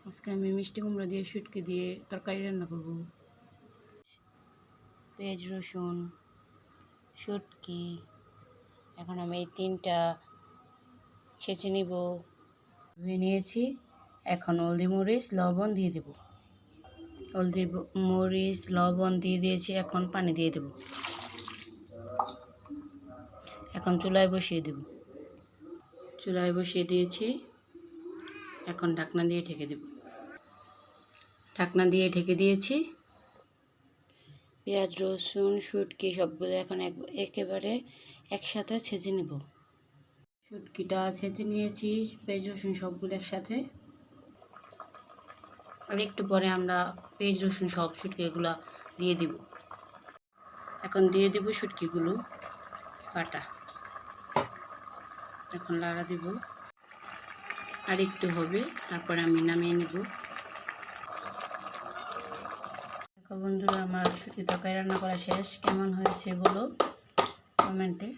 আজকে আমি মিষ্টি কুমড়া দিয়ে শুটকি দিয়ে তরকারি রান্না করব। পেঁয়াজ রসুন শুটকি এখন আমি এই তিনটা ছেঁচে নিব। ধুয়ে নিয়েছি। এখন হলদি মরিচ লবণ দিয়ে দেব। হলদি মরিচ লবণ দিয়ে দিয়েছি। এখন পানি দিয়ে দেব। এখন চুলায় বসিয়ে দেব। চুলায় বসিয়ে দিয়েছি। এখন ঢাকনা দিয়ে ঢেকে দেব। ঢাকনা দিয়ে ঢেকে দিয়েছি। পেঁয়াজ রসুন শুটকি সবগুলো এখন একেবারে একসাথে ছেঁচে নেব। শুটকিটা ছেঁচে নিয়েছি, পেঁয়াজ রসুন সবগুলো একসাথে। আর একটু পরে আমরা পেঁয়াজ রসুন সব শুটকিগুলো দিয়ে দিব। এখন দিয়ে দেব শুটকিগুলো বাটা। এখন লাড়া দিব। আর একটু হবে, তারপরে আমি নামিয়ে নেব। বন্ধুরা, আমার শুটকি তরকারি রান্না করা শেষ। কেমন হয়েছে বলো কমেন্টে।